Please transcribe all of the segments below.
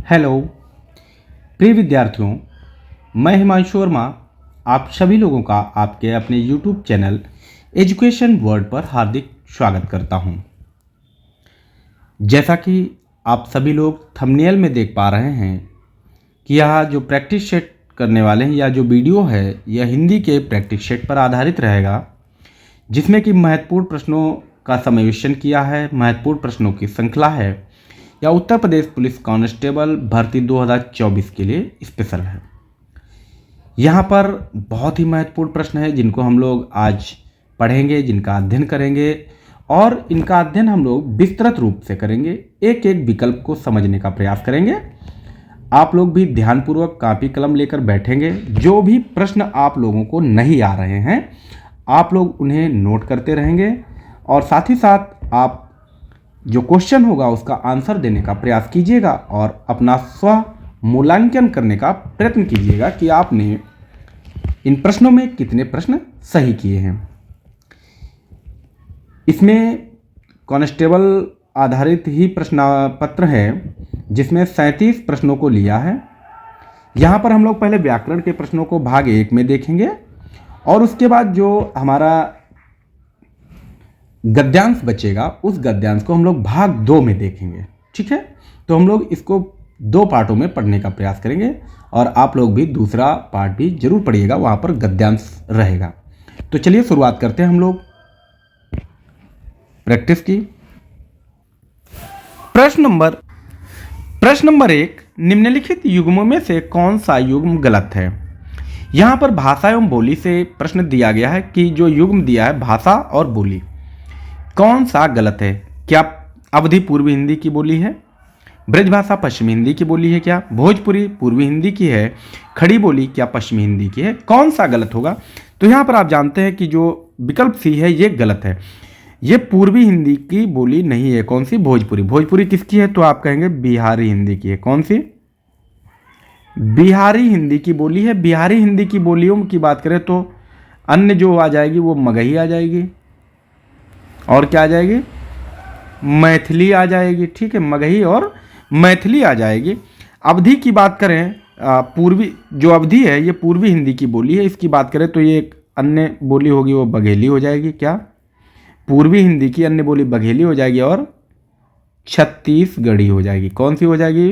Hello प्रिय विद्यार्थियों, मैं हिमांशु वर्मा आप सभी लोगों का आपके अपने यूट्यूब चैनल एजुकेशन वर्ल्ड पर हार्दिक स्वागत करता हूं। जैसा कि आप सभी लोग थंबनेल में देख पा रहे हैं कि यह जो प्रैक्टिस सेट करने वाले हैं या जो वीडियो है यह हिंदी के प्रैक्टिस सेट पर आधारित रहेगा, जिसमें कि महत्वपूर्ण प्रश्नों का समावेशन किया है। महत्वपूर्ण प्रश्नों की श्रृंखला है या उत्तर प्रदेश पुलिस कांस्टेबल भर्ती 2024 के लिए स्पेशल है। यहाँ पर बहुत ही महत्वपूर्ण प्रश्न है जिनको हम लोग आज पढ़ेंगे, जिनका अध्ययन करेंगे और इनका अध्ययन हम लोग विस्तृत रूप से करेंगे। एक एक विकल्प को समझने का प्रयास करेंगे। आप लोग भी ध्यानपूर्वक कापी कलम लेकर बैठेंगे। जो भी प्रश्न आप लोगों को नहीं आ रहे हैं आप लोग उन्हें नोट करते रहेंगे और साथ ही साथ आप जो क्वेश्चन होगा उसका आंसर देने का प्रयास कीजिएगा और अपना स्व मूल्यांकन करने का प्रयत्न कीजिएगा कि आपने इन प्रश्नों में कितने प्रश्न सही किए हैं। इसमें कांस्टेबल आधारित ही प्रश्न पत्र है जिसमें 37 प्रश्नों को लिया है। यहाँ पर हम लोग पहले व्याकरण के प्रश्नों को भाग 1 में देखेंगे और उसके बाद जो हमारा गद्यांश बचेगा उस गद्यांश को हम लोग भाग 2 में देखेंगे। ठीक है, तो हम लोग इसको 2 पार्टों में पढ़ने का प्रयास करेंगे और आप लोग भी दूसरा पार्ट भी जरूर पढ़िएगा, वहाँ पर गद्यांश रहेगा। तो चलिए शुरुआत करते हैं हम लोग प्रैक्टिस की। प्रश्न नंबर 1, निम्नलिखित युग्मों में से कौन सा युग्म गलत है। यहाँ पर भाषा एवं बोली से प्रश्न दिया गया है कि जो युग्म दिया है भाषा और बोली कौन सा गलत है। क्या अवधी पूर्वी हिंदी की बोली है, ब्रजभाषा पश्चिमी हिंदी की बोली है, क्या भोजपुरी पूर्वी हिंदी की है, खड़ी बोली क्या पश्चिमी हिंदी की है, कौन सा गलत होगा। तो यहाँ पर आप जानते हैं कि जो विकल्प सी है ये गलत है। ये पूर्वी हिंदी की बोली नहीं है। कौन सी? भोजपुरी। भोजपुरी किसकी है? तो आप कहेंगे बिहारी हिंदी की है। कौन सी? बिहारी हिंदी की बोली है। बिहारी हिंदी की बोलियों की बात करें तो अन्य जो आ जाएगी वो मगही आ जाएगी और क्या आ जाएगी? मैथिली आ जाएगी। ठीक है, मगही और मैथिली आ जाएगी। अवधी की बात करें, पूर्वी जो अवधी है ये पूर्वी हिंदी की बोली है। इसकी बात करें तो ये एक अन्य बोली होगी, वो बघेली हो जाएगी। क्या? पूर्वी हिंदी की अन्य बोली बघेली हो जाएगी और छत्तीसगढ़ी हो जाएगी। कौन सी हो जाएगी?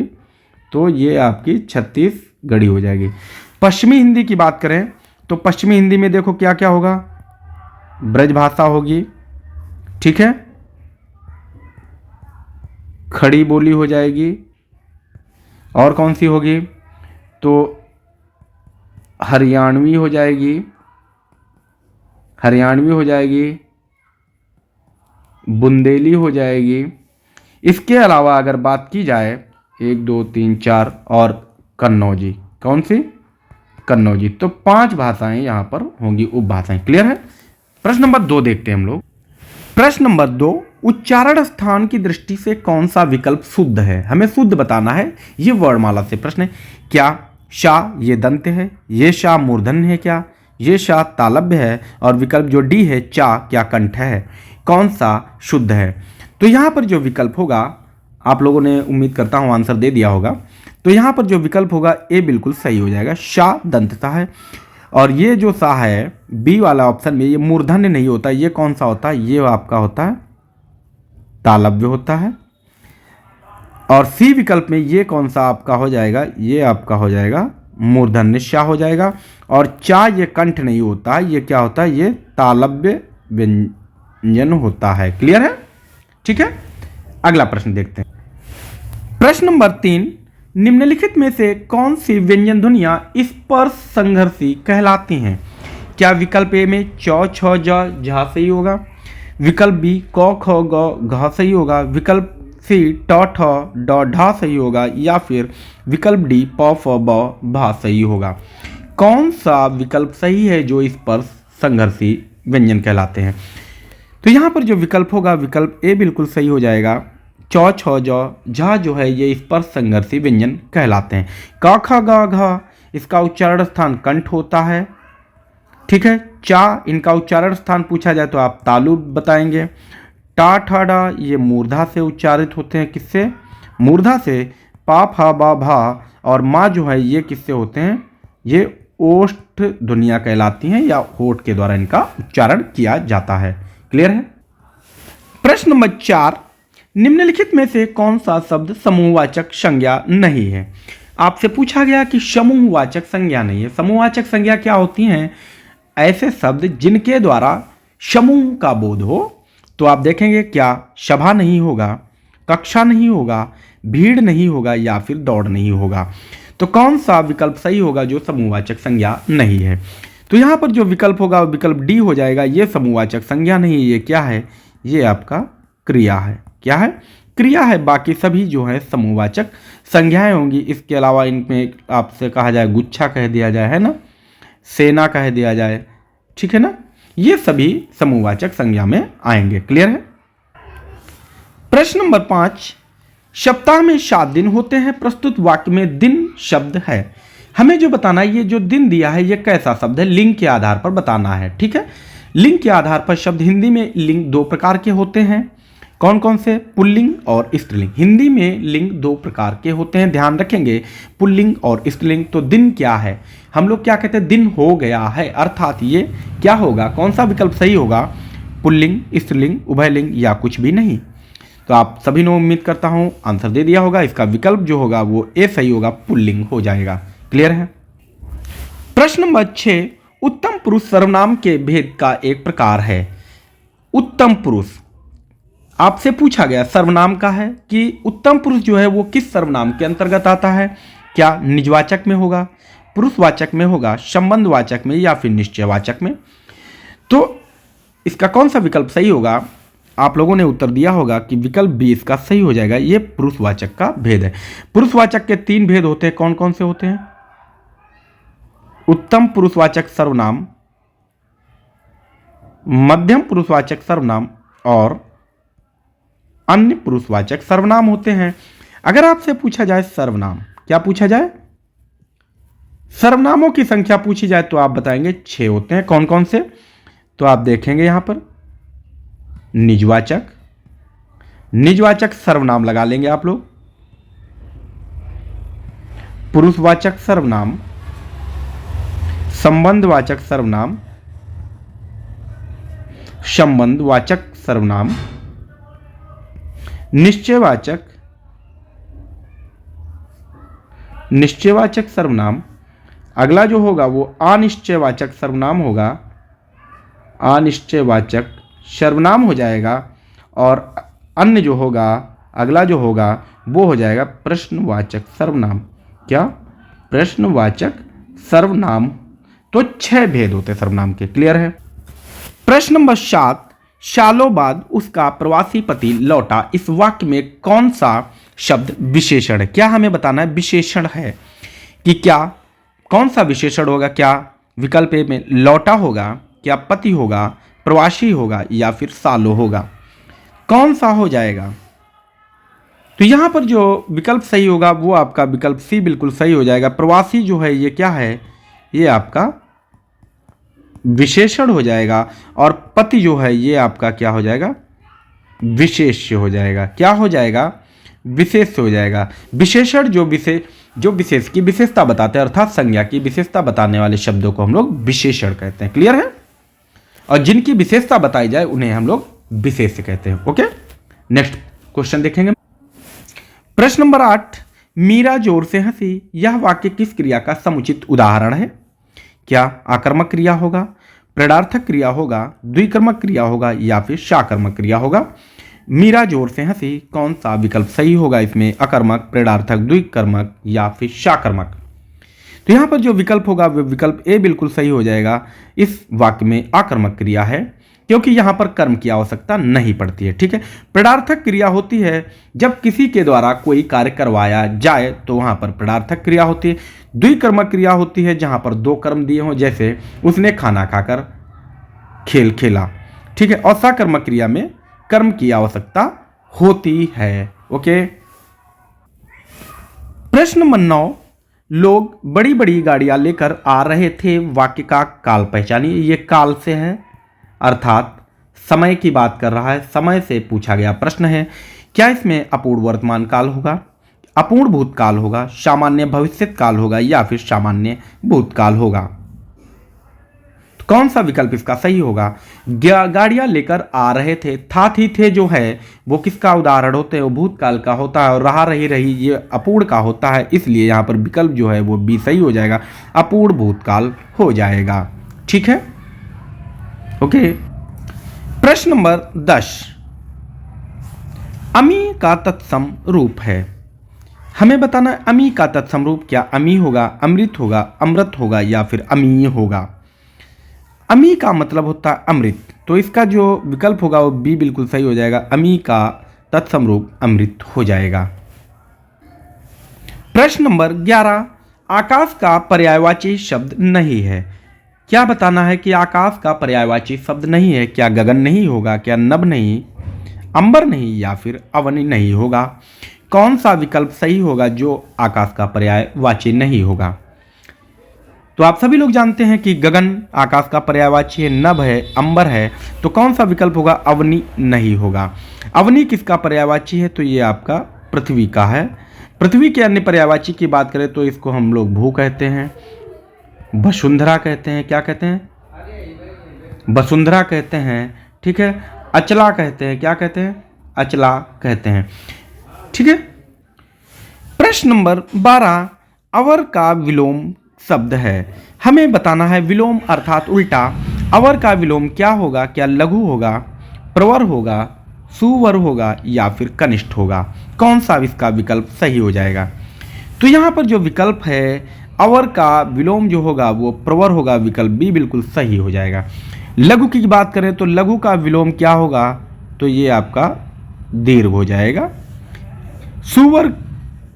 तो ये आपकी छत्तीसगढ़ी हो जाएगी। पश्चिमी हिंदी की बात करें तो पश्चिमी हिंदी में देखो क्या क्या होगा, ब्रजभाषा होगी। ठीक है, खड़ी बोली हो जाएगी और कौन सी होगी? तो हरियाणवी हो जाएगी, हरियाणवी हो जाएगी, बुंदेली हो जाएगी। इसके अलावा अगर बात की जाए 1 2 3 4 और कन्नौजी। कौन सी? कन्नौजी। तो 5 भाषाएं यहाँ पर होंगी, उपभाषाएं। क्लियर है। प्रश्न नंबर 2 देखते हैं हम लोग। प्रश्न नंबर 2, उच्चारण स्थान की दृष्टि से कौन सा विकल्प शुद्ध है। हमें शुद्ध बताना है। ये वर्णमाला से प्रश्न है। क्या शा ये दंत है, ये शा मूर्धन्य है, क्या ये शा तालव्य है, और विकल्प जो डी है चा क्या कंठ है। कौन सा शुद्ध है? तो यहाँ पर जो विकल्प होगा, आप लोगों ने उम्मीद करता हूँ आंसर दे दिया होगा। तो यहाँ पर जो विकल्प होगा ए बिल्कुल सही हो जाएगा। शा दंतता है और ये जो सा है बी वाला ऑप्शन में ये मूर्धन्य नहीं होता। ये कौन सा होता है? ये आपका होता है तालव्य होता है। और सी विकल्प में ये कौन सा आपका हो जाएगा? ये आपका हो जाएगा मूर्धन्य शा हो जाएगा। और चा ये कंठ नहीं होता है, ये क्या होता है? ये तालव्य व्यंजन होता है। क्लियर है। ठीक है, अगला प्रश्न देखते हैं। प्रश्न नंबर 3, निम्नलिखित में से कौन सी व्यंजन ध्वनियां स्पर्श संघर्षी कहलाती हैं। क्या विकल्प ए में चौ छ ज झा सही होगा, विकल्प बी क ख ग घ सही होगा, विकल्प सी ट ठ ड ढ सही होगा, या फिर विकल्प डी प फ ब भा सही होगा। कौन सा विकल्प सही है जो स्पर्श संघर्षी व्यंजन कहलाते हैं। तो यहाँ पर जो विकल्प होगा विकल्प ए बिल्कुल सही हो जाएगा। चौ छ ज झा जो है ये स्पर्श संघर्षी व्यंजन कहलाते हैं। क ख ग घ इसका उच्चारण स्थान कंठ होता है। ठीक है, चा इनका उच्चारण स्थान पूछा जाए तो आप तालु बताएंगे। टा ठा डा ये मूर्धा से उच्चारित होते हैं। किससे? मूर्धा से। पा फा बा भा और माँ जो है ये किससे होते हैं, ये ओष्ठ ध्वनियाँ कहलाती हैं या होठ के द्वारा इनका उच्चारण किया जाता है। क्लियर है। प्रश्न नंबर 4, निम्नलिखित में से कौन सा शब्द समूहवाचक संज्ञा नहीं है। आपसे पूछा गया कि समूहवाचक संज्ञा नहीं है। समूहवाचक संज्ञा क्या होती हैं, ऐसे शब्द जिनके द्वारा समूह का बोध हो। तो आप देखेंगे क्या, सभा नहीं होगा, कक्षा नहीं होगा, भीड़ नहीं होगा या फिर दौड़ नहीं होगा। तो कौन सा विकल्प सही होगा जो समूहवाचक संज्ञा नहीं है। तो यहाँ पर जो विकल्प होगा विकल्प डी हो जाएगा। ये समूहवाचक संज्ञा नहीं है, ये क्या है, ये आपका क्रिया है। क्या है, क्रिया है। बाकी सभी जो है समूहवाचक संज्ञाएं होंगी। इसके अलावा इनमें आपसे कहा जाए गुच्छा कह दिया जाए, है ना, सेना कह दिया जाए, ठीक है ना, ये सभी समूहवाचक संज्ञा में आएंगे। क्लियर है। प्रश्न नंबर 5, सप्ताह में 7 दिन होते हैं, प्रस्तुत वाक्य में दिन शब्द है। हमें जो बताना है, ये जो दिन दिया है ये कैसा शब्द है, लिंग के आधार पर बताना है। ठीक है, लिंग के आधार पर शब्द, हिंदी में लिंग 2 प्रकार के होते हैं। कौन कौन से, पुल्लिंग और स्त्रीलिंग। हिंदी में लिंग 2 प्रकार के होते हैं, ध्यान रखेंगे, पुल्लिंग और स्त्रीलिंग। तो दिन क्या है, हम लोग क्या कहते हैं, दिन हो गया है, अर्थात ये क्या होगा, कौन सा विकल्प सही होगा, पुल्लिंग, स्त्रीलिंग, उभयलिंग या कुछ भी नहीं। तो आप सभी ने उम्मीद करता हूं आंसर दे दिया होगा। इसका विकल्प जो होगा वो ए सही होगा, पुल्लिंग हो जाएगा। क्लियर है। प्रश्न नंबर 6, उत्तम पुरुष सर्वनाम के भेद का एक प्रकार है। उत्तम पुरुष आपसे पूछा गया सर्वनाम का है कि उत्तम पुरुष जो है वो किस सर्वनाम के अंतर्गत आता है। क्या निजवाचक में होगा, पुरुषवाचक में होगा, संबंधवाचक में या फिर निश्चयवाचक में। तो इसका कौन सा विकल्प सही होगा, आप लोगों ने उत्तर दिया होगा कि विकल्प बी इसका सही हो जाएगा। ये पुरुषवाचक का भेद है। पुरुषवाचक के 3 भेद होते हैं, कौन कौन से होते हैं, उत्तम पुरुषवाचक सर्वनाम, मध्यम पुरुषवाचक सर्वनाम और अन्य पुरुषवाचक सर्वनाम होते हैं। अगर आपसे पूछा जाए सर्वनाम, क्या पूछा जाए, सर्वनामों की संख्या पूछी जाए तो आप बताएंगे 6 होते हैं। कौन कौन से, तो आप देखेंगे यहां पर निजवाचक, निजवाचक सर्वनाम लगा लेंगे आप लोग, पुरुषवाचक सर्वनाम, संबंधवाचक सर्वनाम, संबंधवाचक सर्वनाम, निश्चयवाचक, निश्चयवाचक सर्वनाम। अगला जो होगा वो अनिश्चयवाचक सर्वनाम होगा, अनिश्चयवाचक सर्वनाम हो जाएगा। और अन्य जो होगा, अगला जो होगा वो हो जाएगा प्रश्नवाचक सर्वनाम। क्या, प्रश्नवाचक सर्वनाम। तो 6 भेद होते हैं सर्वनाम के। क्लियर है। प्रश्न नंबर 7, सालों बाद उसका प्रवासी पति लौटा, इस वाक्य में कौन सा शब्द विशेषण है। क्या हमें बताना है, विशेषण है कि क्या, कौन सा विशेषण होगा। क्या विकल्प ए में लौटा होगा, क्या पति होगा, प्रवासी होगा या फिर सालों होगा, कौन सा हो जाएगा। तो यहां पर जो विकल्प सही होगा वो आपका विकल्प सी बिल्कुल सही हो जाएगा। प्रवासी जो है ये क्या है, ये आपका विशेषण हो जाएगा और पति जो है ये आपका क्या हो जाएगा, विशेष्य हो जाएगा। क्या हो जाएगा, विशेष हो जाएगा। विशेषण जो विशेष की विशेषता बताते हैं, अर्थात संज्ञा की विशेषता बताने वाले शब्दों को हम लोग विशेषण कहते हैं। क्लियर है। और जिनकी विशेषता बताई जाए उन्हें हम लोग विशेष्य कहते हैं। ओके, नेक्स्ट क्वेश्चन देखेंगे। प्रश्न नंबर 8, मीरा जोर से हंसी, यह वाक्य किस क्रिया का समुचित उदाहरण है। क्या आकर्मक क्रिया होगा, प्रेरणार्थक क्रिया होगा, द्विकर्मक क्रिया होगा या फिर साकर्मक क्रिया होगा। मीरा जोर से हंसी, कौन सा विकल्प सही होगा इसमें, अकर्मक, प्रेरणार्थक, द्विकर्मक या फिर साकर्मक। तो यहां पर जो विकल्प होगा वो विकल्प ए बिल्कुल सही हो जाएगा। इस वाक्य में आकर्मक क्रिया है क्योंकि यहां पर कर्म की आवश्यकता नहीं पड़ती है। ठीक है, प्रेरणार्थक क्रिया होती है जब किसी के द्वारा कोई कार्य करवाया जाए तो वहां पर प्रेरणार्थक क्रिया होती है। द्विकर्मक क्रिया होती है जहां पर 2 कर्म दिए हों, जैसे उसने खाना खाकर खेल खेला। ठीक है, और साकर्मक क्रिया में कर्म की आवश्यकता होती है। ओके, प्रश्न नंबर 9, लोग बड़ी बड़ी गाड़ियां लेकर आ रहे थे, वाक्य का काल पहचानिए। ये काल से है, अर्थात समय की बात कर रहा है, समय से पूछा गया प्रश्न है। क्या इसमें अपूर्ण वर्तमान काल होगा, अपूर्ण भूतकाल होगा, सामान्य भविष्यत काल होगा या फिर सामान्य भूतकाल होगा। तो कौन सा विकल्प इसका सही होगा? गाड़ियां लेकर आ रहे थे, था थी थे जो है वो किसका उदाहरण होते हैं? वो भूतकाल का होता है, और रहा रही रही ये अपूर्ण का होता है, इसलिए यहां पर विकल्प जो है वो बी सही हो जाएगा, अपूर्ण भूतकाल हो जाएगा। ठीक है, ओके। प्रश्न नंबर 10, अमी का तत्सम रूप है। हमें बताना है अमी का तत्सम रूप क्या अमी होगा, अमृत होगा, अमृत होगा या फिर अमीय होगा। अमी का मतलब होता है अमृत, तो इसका जो विकल्प होगा वो बी बिल्कुल सही हो जाएगा, अमी का तत्सम रूप अमृत हो जाएगा। प्रश्न नंबर 11, आकाश का पर्यायवाची शब्द नहीं है। क्या बताना है कि आकाश का पर्यायवाची शब्द नहीं है? क्या गगन नहीं होगा, क्या नभ नहीं, अंबर नहीं या फिर अवनी नहीं होगा। कौन सा विकल्प सही होगा जो आकाश का पर्यायवाची नहीं होगा? तो आप सभी लोग जानते हैं कि गगन आकाश का पर्यायवाची है, नभ है, अंबर है, तो कौन सा विकल्प होगा? अवनी नहीं होगा। अवनी किसका पर्यायवाची है? तो ये आपका पृथ्वी का है। पृथ्वी के अन्य पर्यायवाची की बात करें तो इसको हम लोग भू कहते हैं, वसुंधरा कहते हैं, क्या कहते हैं? वसुंधरा कहते हैं। ठीक है, अचला कहते हैं, क्या कहते हैं? अचला कहते हैं। ठीक है। प्रश्न नंबर 12, अवर का विलोम शब्द है। हमें बताना है विलोम अर्थात उल्टा, अवर का विलोम क्या होगा? क्या लघु होगा, प्रवर होगा, सुवर होगा या फिर कनिष्ठ होगा। कौन सा इसका विकल्प सही हो जाएगा? तो यहाँ पर जो विकल्प है अवर का विलोम जो होगा वो प्रवर होगा, विकल्प बी बिल्कुल सही हो जाएगा। लघु की बात करें तो लघु का विलोम क्या होगा? तो ये आपका दीर्घ हो जाएगा। सुवर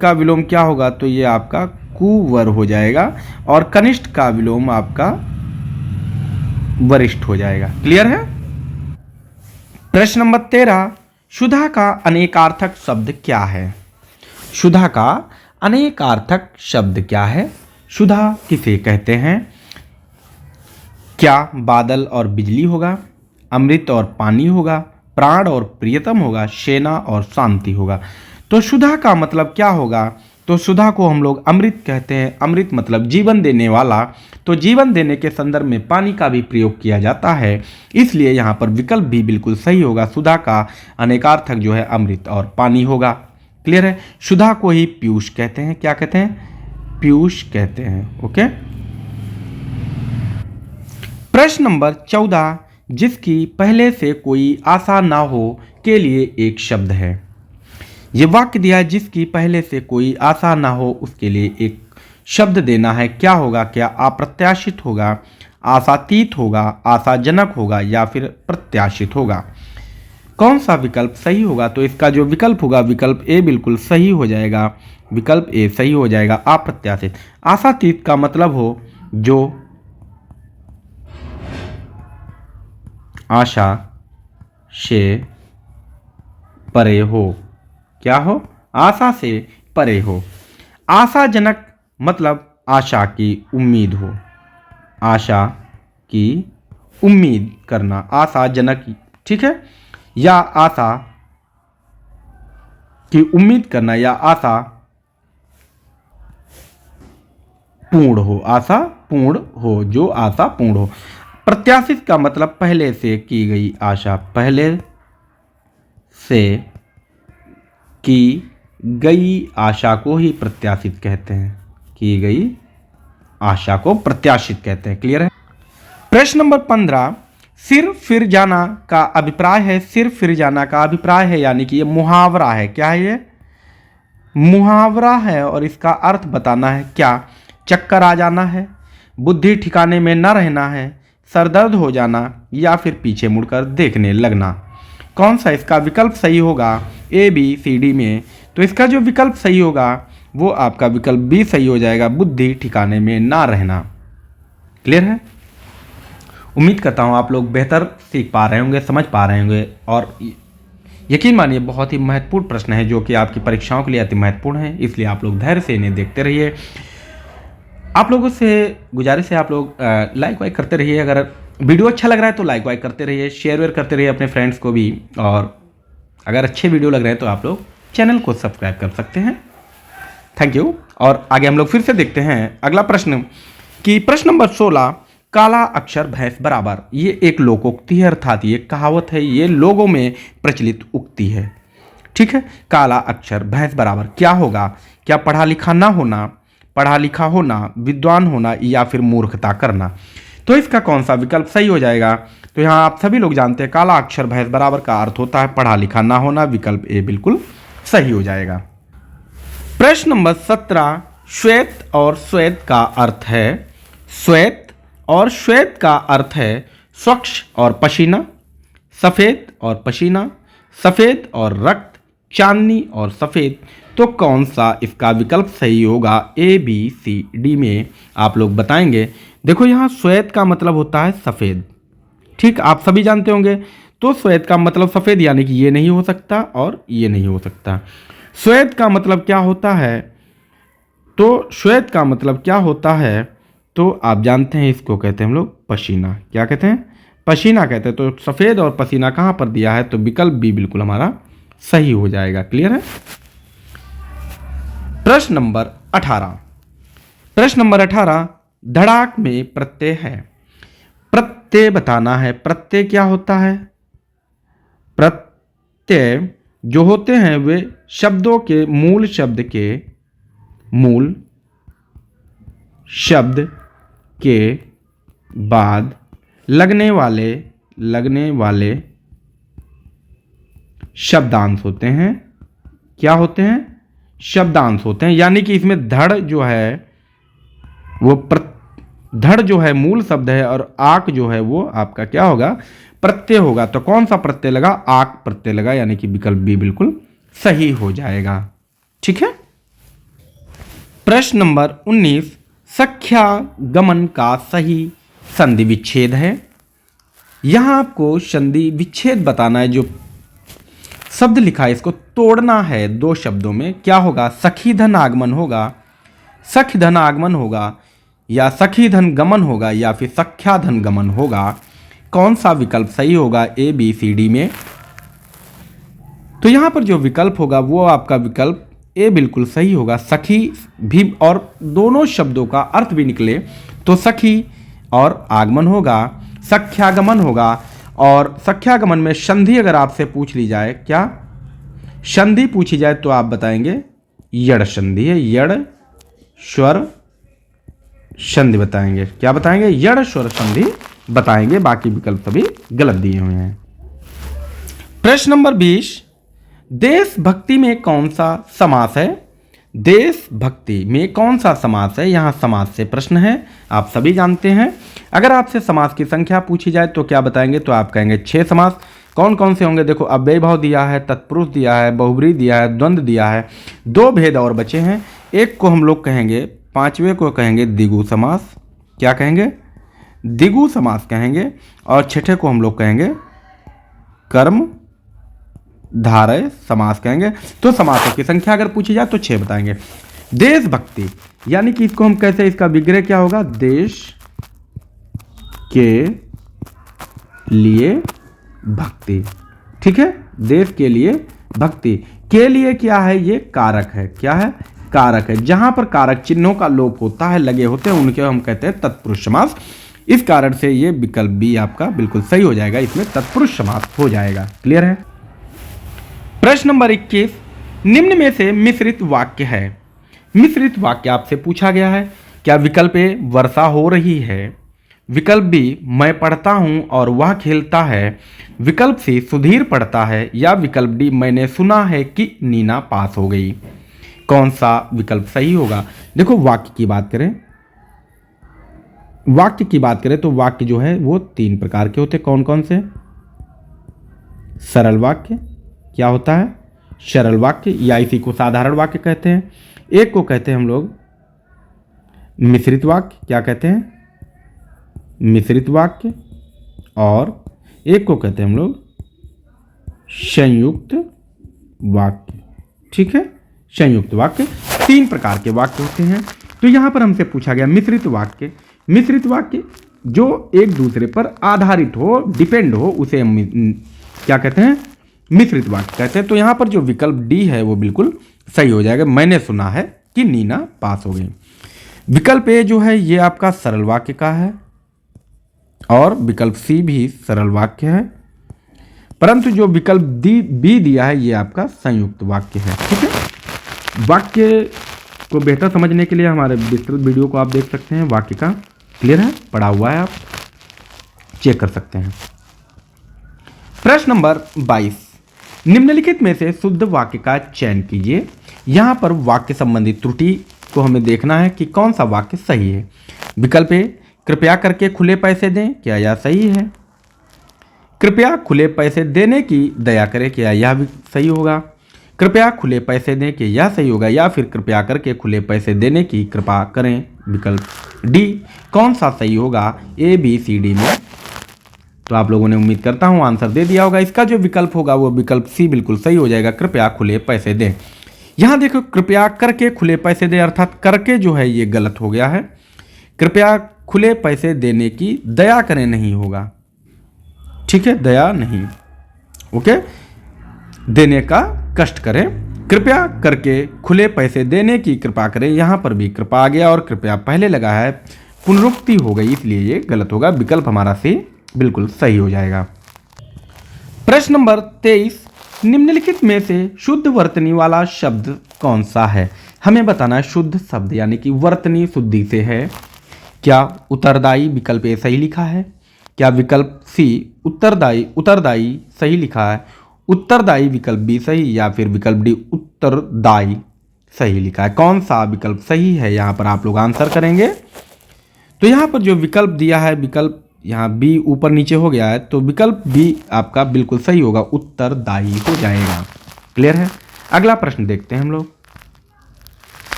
का विलोम क्या होगा? तो ये आपका कुवर हो जाएगा, और कनिष्ठ का विलोम आपका वरिष्ठ हो जाएगा। क्लियर है? प्रश्न नंबर 13, सुधा का अनेकार्थक शब्द क्या है? सुधा का अनेकार्थक शब्द क्या है? सुधा किसे कहते हैं? क्या बादल और बिजली होगा, अमृत और पानी होगा, प्राण और प्रियतम होगा, सेना और शांति होगा। तो सुधा का मतलब क्या होगा? तो सुधा को हम लोग अमृत कहते हैं। अमृत मतलब जीवन देने वाला, तो जीवन देने के संदर्भ में पानी का भी प्रयोग किया जाता है, इसलिए यहाँ पर विकल्प भी बिल्कुल सही होगा। सुधा का अनेकार्थक जो है अमृत और पानी होगा। क्लियर है? सुधा को ही पीयूष कहते हैं, क्या कहते हैं? पीयूष कहते हैं। ओके। प्रश्न नंबर 14, जिसकी पहले से कोई आशा ना हो के लिए एक शब्द है। ये वाक्य दिया है, जिसकी पहले से कोई आशा ना हो उसके लिए एक शब्द देना है। क्या होगा? क्या अप्रत्याशित होगा, आशातीत होगा, आशाजनक होगा या फिर प्रत्याशित होगा। कौन सा विकल्प सही होगा? तो इसका जो विकल्प होगा विकल्प ए बिल्कुल सही हो जाएगा, विकल्प ए सही हो जाएगा, अप्रत्याशित। आशातीत का मतलब हो जो आशा से परे हो। क्या हो? आशा से परे हो। आशाजनक मतलब आशा की उम्मीद हो, आशा की उम्मीद करना, आशाजनक। ठीक है, या आशा की उम्मीद करना या आशा पूर्ण हो, आशा पूर्ण हो, जो आशा पूर्ण हो। प्रत्याशित का मतलब पहले से की गई आशा, पहले से की गई आशा को ही प्रत्याशित कहते हैं, की गई आशा को प्रत्याशित कहते हैं। क्लियर है? प्रश्न नंबर 15, सिर फिर जाना का अभिप्राय है। सिर फिर जाना का अभिप्राय है यानी कि ये मुहावरा है। क्या है ये? मुहावरा है, और इसका अर्थ बताना है। क्या चक्कर आ जाना है, बुद्धि ठिकाने में न रहना है, सरदर्द हो जाना या फिर पीछे मुड़कर देखने लगना। कौन सा इसका विकल्प सही होगा? ए बी सी डी में। तो इसका जो विकल्प सही होगा वो आपका विकल्प बी सही हो जाएगा, बुद्धि ठिकाने में ना रहना। क्लियर है? उम्मीद करता हूँ आप लोग बेहतर सीख पा रहे होंगे, समझ पा रहे होंगे, और यकीन मानिए बहुत ही महत्वपूर्ण प्रश्न है जो कि आपकी परीक्षाओं के लिए अति महत्वपूर्ण है, इसलिए आप लोग धैर्य से इन्हें देखते रहिए। आप लोगों से गुजारिश है आप लोग लाइक वाइक करते रहिए। अगर वीडियो अच्छा लग रहा है तो लाइक वाइक करते रहिए, शेयर वेयर करते रहिए अपने फ्रेंड्स को भी, और अगर अच्छे वीडियो लग रहे हैं तो आप लोग चैनल को सब्सक्राइब कर सकते हैं। Thank you. और आगे हम लोग फिर से देखते हैं अगला प्रश्न कि प्रश्न नंबर 16, काला अक्षर भैंस बराबर। ये एक लोकोक्ति है, अर्थात ये कहावत है, ये लोगों में प्रचलित उक्ति है। ठीक है, काला अक्षर भैंस बराबर क्या होगा? क्या पढ़ा लिखा ना होना, पढ़ा लिखा होना, विद्वान होना, या फिर मूर्खता करना? तो इसका कौन सा विकल्प सही हो जाएगा? तो यहाँ आप सभी लोग जानते हैं काला अक्षर भैंस बराबर का अर्थ होता है पढ़ा लिखा ना होना। विकल्प ए बिल्कुल सही हो जाएगा। प्रश्न नंबर 17, श्वेत और श्वेत का अर्थ है, श्वेत और श्वेत का अर्थ है स्वच्छ और पसीना, सफेद और पसीना, सफेद और रक्त, चांदनी और सफेद। तो कौन सा इसका विकल्प सही होगा? ए बी सी डी में आप लोग बताएंगे। देखो यहाँ श्वेत का मतलब होता है सफेद, ठीक, आप सभी जानते होंगे। तो श्वेत का मतलब सफेद, यानी कि ये नहीं हो सकता और ये नहीं हो सकता। श्वेत का मतलब क्या होता है? तो श्वेत का मतलब क्या होता है? तो आप जानते हैं, इसको कहते हैं हम लोग पसीना। क्या कहते हैं? पसीना कहते हैं। तो सफेद और पसीना कहाँ पर दिया है? तो विकल्प बी बिल्कुल हमारा सही हो जाएगा। क्लियर है? प्रश्न नंबर 18, प्रश्न नंबर 18, धड़ाक में प्रत्यय है। प्रत्यय बताना है। प्रत्यय क्या होता है? प्रत्यय जो होते हैं वे शब्दों के मूल शब्द के बाद लगने वाले शब्दांश होते हैं। क्या होते हैं? शब्दांश होते हैं। यानी कि इसमें धड़ जो है वो धड़ जो है मूल शब्द है और आक जो है वो आपका क्या होगा? प्रत्यय होगा। तो कौन सा प्रत्यय लगा? आक प्रत्यय लगा, यानी कि विकल्प बी बिल्कुल सही हो जाएगा। ठीक है। प्रश्न नंबर 19, संख्या गमन का सही संधि विच्छेद है। यहां आपको संधि विच्छेद बताना है। जो शब्द लिखा है इसको तोड़ना है दो शब्दों में। क्या होगा? सखी धन आगमन होगा, सखी धन आगमन होगा, या सखी धन गमन होगा, या फिर सख्या धन गमन होगा। कौन सा विकल्प सही होगा? ए बी सी डी में। तो यहां पर जो विकल्प होगा वो आपका विकल्प ए बिल्कुल सही होगा। सखी भी और दोनों शब्दों का अर्थ भी निकले तो सखी और आगमन होगा, सख्यागमन होगा। और सख्यागमन में संधि अगर आपसे पूछ ली जाए, क्या संधि पूछी जाए, तो आप बताएंगे यड़ संधि है। यड़ स्वर संधि बताएंगे। क्या बताएंगे? यड़ स्वर संधि बताएंगे। बाकी विकल्प सभी गलत दिए हुए हैं। प्रश्न नंबर 20, देशभक्ति में कौन सा समास है? देशभक्ति में कौन सा समास है? यहां समास से प्रश्न है, आप सभी जानते हैं। अगर आपसे समास की संख्या पूछी जाए तो क्या बताएंगे? तो आप कहेंगे 6 समास। कौन कौन से होंगे? देखो, अव्यय भाव दिया है, तत्पुरुष दिया है, बहुब्रीहि दिया है, द्वंद्व दिया है। 2 भेद और बचे हैं। एक को हम लोग कहेंगे, 5वें को कहेंगे द्विगु समास। क्या कहेंगे? द्विगु समास कहेंगे। और 6ठे को हम लोग कहेंगे कर्म धारय समास कहेंगे। तो समासों की संख्या अगर पूछी जाए तो 6 बताएंगे। देशभक्ति यानी कि इसको हम कैसे, इसका विग्रह क्या होगा? देश के लिए भक्ति। ठीक है, देश के लिए भक्ति। के लिए क्या है? ये कारक है। क्या है? कारक है। जहां पर कारक चिन्हों का लोप होता है, लगे होते हैं, उनके हम कहते हैं तत्पुरुष समास। इस कारण से ये विकल्प भी आपका बिल्कुल सही हो जाएगा, इसमें तत्पुरुष समास हो जाएगा। क्लियर है? प्रश्न नंबर 21, निम्न में से मिश्रित वाक्य है। मिश्रित वाक्य आपसे पूछा गया है। क्या विकल्प ए वर्षा हो रही है, विकल्प बी मैं पढ़ता हूं और वह खेलता है, विकल्प सी सुधीर पढ़ता है, या विकल्प डी मैंने सुना है कि नीना पास हो गई। कौन सा विकल्प सही होगा? देखो, वाक्य की बात करें तो वाक्य जो है वो 3 प्रकार के होते हैं। कौन कौन से? सरल वाक्य। क्या होता है? सरल वाक्य, या इसी को साधारण वाक्य कहते हैं। एक को कहते हैं हम लोग मिश्रित वाक्य। क्या कहते हैं? मिश्रित वाक्य। और एक को कहते हैं हम लोग संयुक्त वाक्य। ठीक है, संयुक्त वाक्य। 3 प्रकार के वाक्य होते हैं। तो यहां पर हमसे पूछा गया मिश्रित वाक्य। मिश्रित वाक्य जो एक दूसरे पर आधारित हो, डिपेंड हो, उसे हम क्या कहते हैं? मिश्रित वाक्य कहते हैं। तो यहां पर जो विकल्प डी है वो बिल्कुल सही हो जाएगा। मैंने सुना है कि नीना पास हो गई। विकल्प ए जो है ये आपका सरल वाक्य का है और विकल्प सी भी सरल वाक्य है, परंतु जो विकल्प बी दिया है ये आपका संयुक्त वाक्य है। ठीक है, वाक्य को बेहतर समझने के लिए हमारे विस्तृत वीडियो को आप देख सकते हैं। वाक्य का क्लियर है, पढ़ा हुआ है, आप चेक कर सकते हैं। प्रश्न नंबर 22, निम्नलिखित में से शुद्ध वाक्य का चयन कीजिए। यहां पर वाक्य संबंधी त्रुटि को हमें देखना है कि कौन सा वाक्य सही है। विकल्प ए, कृपया करके खुले पैसे दें, क्या यह सही है? कृपया खुले पैसे देने की दया करें, क्या यह भी सही होगा? कृपया खुले पैसे दें, कि यह सही होगा? या फिर कृपया करके खुले पैसे देने की कृपा करें? विकल्प डी कौन सा सही होगा ए बी सी डी में? तो आप लोगों ने उम्मीद करता हूं आंसर दे दिया होगा। इसका जो विकल्प होगा वो विकल्प सी बिल्कुल सही हो जाएगा, कृपया खुले पैसे दें। यहां देखो, कृपया करके खुले पैसे दें, अर्थात करके जो है ये गलत हो गया है। कृपया खुले पैसे देने की दया करें नहीं होगा। ठीक है, दया नहीं, ओके, देने का कष्ट करें। कृपया करके खुले पैसे देने की कृपा करें, यहां पर भी कृपा आ गया और कृपया पहले लगा है, पुनरुक्ति हो गई, इसलिए ये गलत होगा। विकल्प हमारा सी बिल्कुल सही हो जाएगा। प्रश्न नंबर 23, निम्नलिखित में से शुद्ध वर्तनी वाला शब्द कौन सा है? हमें बताना है शुद्ध शब्द, यानी कि वर्तनी शुद्धि से है। क्या उत्तरदायी विकल्प ए सही लिखा है? क्या विकल्प सी उत्तरदायी सही लिखा है? उत्तरदायी विकल्प बी सही, या फिर विकल्प डी उत्तरदायी सही लिखा है? कौन सा विकल्प सही है, यहां पर आप लोग आंसर करेंगे। तो यहां पर जो विकल्प दिया है, विकल्प यहाँ बी ऊपर नीचे हो गया है, तो विकल्प बी आपका बिल्कुल सही होगा, उत्तरदायी हो जाएगा। क्लियर है? अगला प्रश्न देखते हैं हम लोग।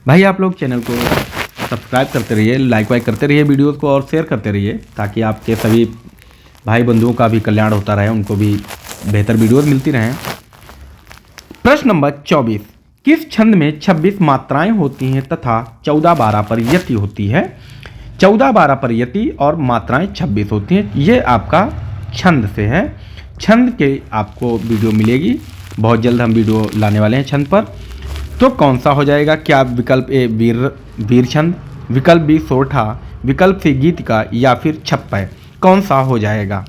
भाई आप लोग चैनल को सब्सक्राइब करते रहिए, लाइक वाइक करते रहिए वीडियोस को, और शेयर करते रहिए, ताकि आपके सभी भाई बंधुओं का भी कल्याण होता रहे, उनको भी बेहतर वीडियोस मिलती रहें। प्रश्न नंबर 24, किस छंद में 26 मात्राएं होती हैं तथा 14-12 पर यति होती है? 14-12 पर यति और मात्राएं 26 होती हैं। ये आपका छंद से है। छंद के आपको वीडियो मिलेगी, बहुत जल्द हम वीडियो लाने वाले हैं छंद पर। तो कौन सा हो जाएगा? क्या विकल्प ए वीर छंद, विकल्प बी सोरठा, विकल्प सी गीतिका, या फिर छप्पय? कौन सा हो जाएगा?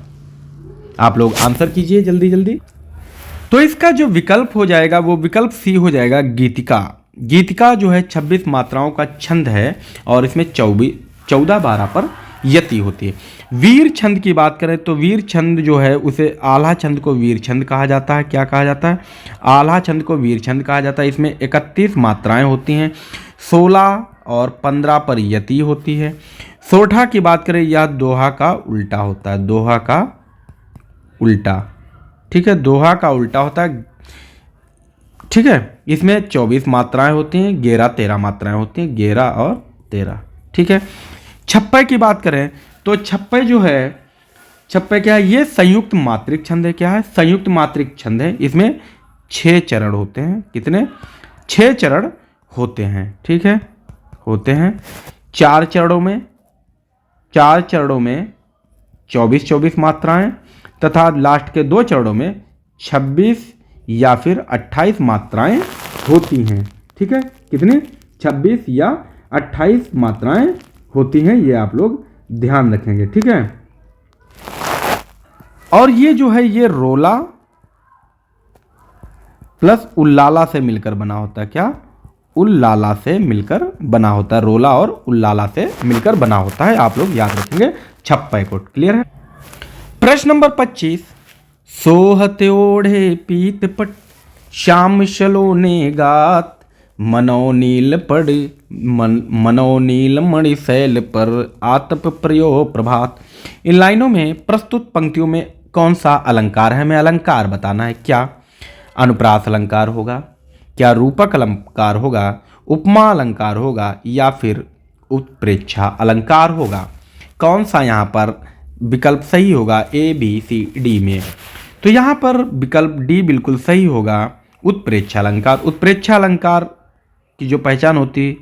आप लोग आंसर कीजिए जल्दी जल्दी। तो इसका जो विकल्प हो जाएगा वो विकल्प सी हो जाएगा, गीतिका। गीतिका जो है 26 मात्राओं का छंद है और इसमें 14-12 पर यति होती है। वीर छंद की बात करें तो वीर छंद जो है उसे आल्हा छंद को वीर छंद कहा जाता है। क्या कहा जाता है? आल्हा छंद को वीर छंद कहा जाता है। इसमें 31 मात्राएं होती हैं, 16 और 15 पर यति होती है। सोरठा की बात करें, यह दोहा का उल्टा होता है, दोहा का उल्टा। ठीक है, दोहा का उल्टा होता है। ठीक है, इसमें 24 मात्राएं होती हैं, 11-13 मात्राएं होती हैं, 11 और 13। ठीक है, छप्पय की बात करें तो छप्पय जो है, छप्पय क्या है? ये संयुक्त मात्रिक छंद है। क्या है? संयुक्त मात्रिक छंद है। इसमें 6 चरण होते हैं। कितने? 6 चरण होते हैं। ठीक है, होते हैं। 4 चरणों में 24 मात्राएं तथा लास्ट के 2 चरणों में 26 या फिर 28 मात्राएं होती हैं। ठीक है, कितनी? 26 या 28 मात्राएं होती हैं, ये आप लोग ध्यान रखेंगे। ठीक है, और ये जो है ये रोला प्लस उल्लाला से मिलकर बना होता है। क्या? उल्लाला से मिलकर बना होता है। रोला और उल्लाला से मिलकर बना होता है, आप लोग याद रखेंगे छप्पय को। क्लियर है? प्रश्न नंबर 25, सोहते ओढ़े पीत पट श्याम शलोने गात मनोनील मणि शैल पर आतप प्रयो प्रभात। इन लाइनों में प्रस्तुत पंक्तियों में कौन सा अलंकार है? हमें अलंकार बताना है। क्या अनुप्रास अलंकार होगा? क्या रूपक अलंकार होगा? उपमा अलंकार होगा? या फिर उत्प्रेक्षा अलंकार होगा? कौन सा यहाँ पर विकल्प सही होगा ए बी सी डी में? तो यहाँ पर विकल्प डी बिल्कुल सही होगा, उत्प्रेक्षा अलंकार। उत्प्रेक्षा अलंकार की जो पहचान होती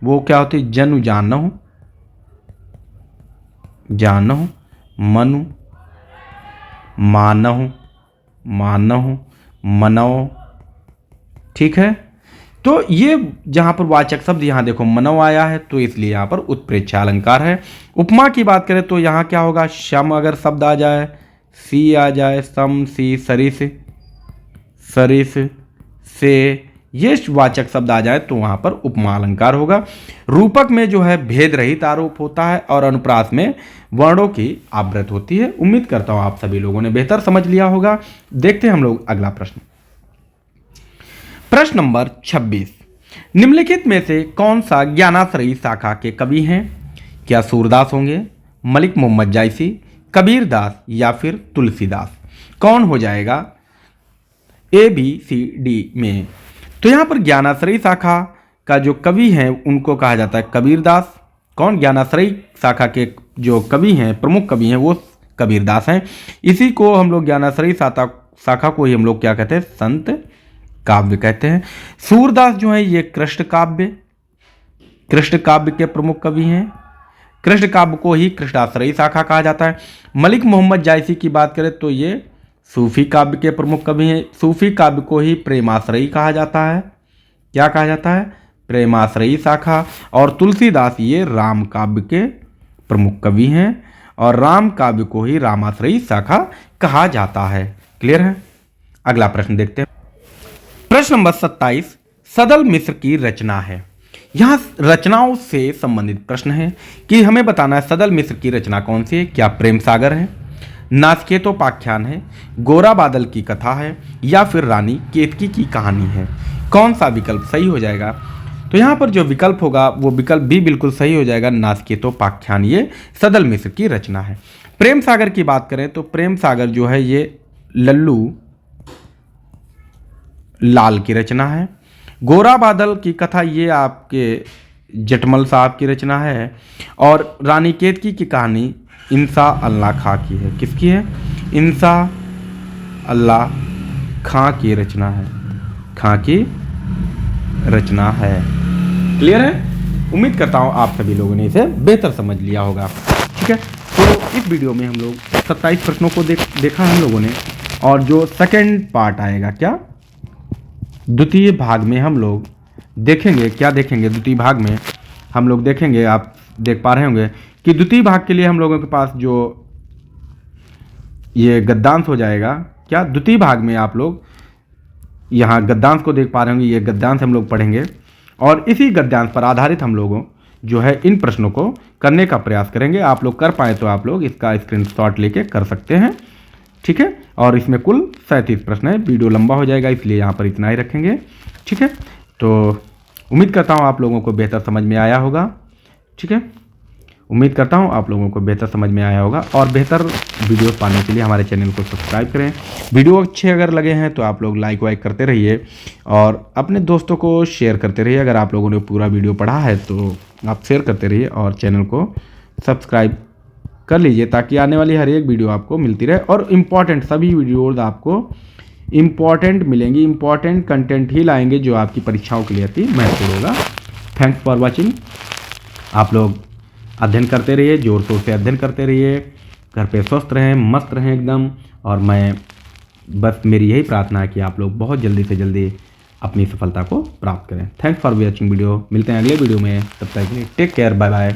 वो क्या होती? जनु जानहु, मनु, मानहु, मनौ। ठीक है, तो ये जहाँ पर वाचक शब्द यहाँ देखो मनव आया है तो इसलिए यहाँ पर उत्प्रेक्षय अलंकार है। उपमा की बात करें तो यहाँ क्या होगा, शम अगर शब्द आ जाए, सी आ जाए, सम सी सरिस सरिस से, ये वाचक शब्द आ जाए तो वहाँ पर उपमा अलंकार होगा। रूपक में जो है भेद रहित आरोप होता है और अनुप्रास में वर्णों की आवृत्ति होती है। उम्मीद करता हूँ आप सभी लोगों ने बेहतर समझ लिया होगा। देखते हैं हम लोग अगला प्रश्न। प्रश्न नंबर 26, निम्नलिखित में से कौन सा ज्ञानाश्रयी शाखा के कवि हैं? क्या सूरदास होंगे, मलिक मोहम्मद जायसी, कबीर दास या फिर तुलसीदास? कौन हो जाएगा ABCD में? तो यहाँ पर ज्ञानाश्रयी शाखा का जो कवि हैं उनको कहा जाता है कबीर दास। कौन? ज्ञानाश्रयी शाखा के जो कवि हैं, प्रमुख कवि हैं, वो कबीर दास हैं। इसी को हम लोग ज्ञानाश्रयी शाखा को ही हम लोग क्या कहते हैं, संत काव्य कहते हैं। सूरदास जो है ये कृष्ण काव्य के प्रमुख कवि हैं। कृष्ण काव्य को ही कृष्णाश्रयी शाखा कहा जाता है। मलिक मोहम्मद जायसी की बात करें तो ये सूफी काव्य के प्रमुख कवि हैं। सूफी काव्य को ही प्रेमाश्रयी कहा जाता है। क्या कहा जाता है? प्रेमाश्रयी शाखा। और तुलसीदास ये राम काव्य के प्रमुख कवि हैं और राम काव्य को ही रामाश्रयी शाखा कहा जाता है। क्लियर है? अगला प्रश्न देखते हैं। प्रश्न नंबर 27, सदल मिश्र की रचना है। यहाँ रचनाओं से संबंधित प्रश्न है कि हमें बताना है सदल मिश्र की रचना कौन सी है। क्या प्रेम सागर है, नाचकेतोपाख्यान है, गोरा बादल की कथा है या फिर रानी केतकी की कहानी है? कौन सा विकल्प सही हो जाएगा? तो यहाँ पर जो विकल्प होगा वो विकल्प भी बिल्कुल सही हो जाएगा, नाचकेतोपाख्यान ये सदल मिश्र की रचना है। प्रेम सागर की बात करें तो प्रेम सागर जो है ये लल्लू लाल की रचना है। गोरा बादल की कथा ये आपके जटमल साहब की रचना है और रानी केतकी की कहानी इंसा अल्लाह खां की है। किसकी है? इंसा अल्लाह खां की रचना है। खां की रचना है। क्लियर है? उम्मीद करता हूँ आप सभी लोगों ने इसे बेहतर समझ लिया होगा। ठीक है, तो इस वीडियो में हम लोग 27 प्रश्नों को देखा हम लोगों ने और जो सेकंड पार्ट आएगा, क्या द्वितीय भाग में हम लोग देखेंगे, क्या देखेंगे द्वितीय भाग में हम लोग देखेंगे, आप देख पा रहे होंगे कि द्वितीय भाग के लिए हम लोगों के पास जो ये गद्यांश हो जाएगा। क्या द्वितीय भाग में आप लोग यहाँ गद्यांश को देख पा रहे होंगे, ये गद्यांश हम लोग पढ़ेंगे और इसी गद्यांश पर आधारित हम लोगों जो है इन प्रश्नों को करने का प्रयास करेंगे। आप लोग कर पाए तो आप लोग इसका स्क्रीनशॉट लेके कर सकते हैं। ठीक है, और इसमें कुल 37 प्रश्न है। वीडियो लंबा हो जाएगा इसलिए यहाँ पर इतना ही रखेंगे। ठीक है, तो उम्मीद करता हूँ आप लोगों को बेहतर समझ में आया होगा। ठीक है, उम्मीद करता हूँ आप लोगों को बेहतर समझ में आया होगा और बेहतर वीडियो पाने के लिए हमारे चैनल को सब्सक्राइब करें। वीडियो अच्छे अगर लगे हैं तो आप लोग लाइक वाइक करते रहिए और अपने दोस्तों को शेयर करते रहिए। अगर आप लोगों ने पूरा वीडियो पढ़ा है तो आप शेयर करते रहिए और चैनल को सब्सक्राइब कर लीजिए ताकि आने वाली हर एक वीडियो आपको मिलती रहे और इम्पॉर्टेंट सभी वीडियोज़ आपको इम्पॉर्टेंट मिलेंगी। इम्पॉर्टेंट कंटेंट ही लाएंगे जो आपकी परीक्षाओं के लिए अति महत्वपूर्ण होगा। Thanks for watching. आप लोग अध्ययन करते रहिए, जोर शोर से अध्ययन करते रहिए, घर पे स्वस्थ रहें, मस्त रहें एकदम। और मैं बस मेरी यही प्रार्थना है कि आप लोग बहुत जल्दी से जल्दी अपनी सफलता को प्राप्त करें। Thanks for watching video. मिलते हैं अगले वीडियो में, तब तक के लिए टेक केयर, बाय बाय।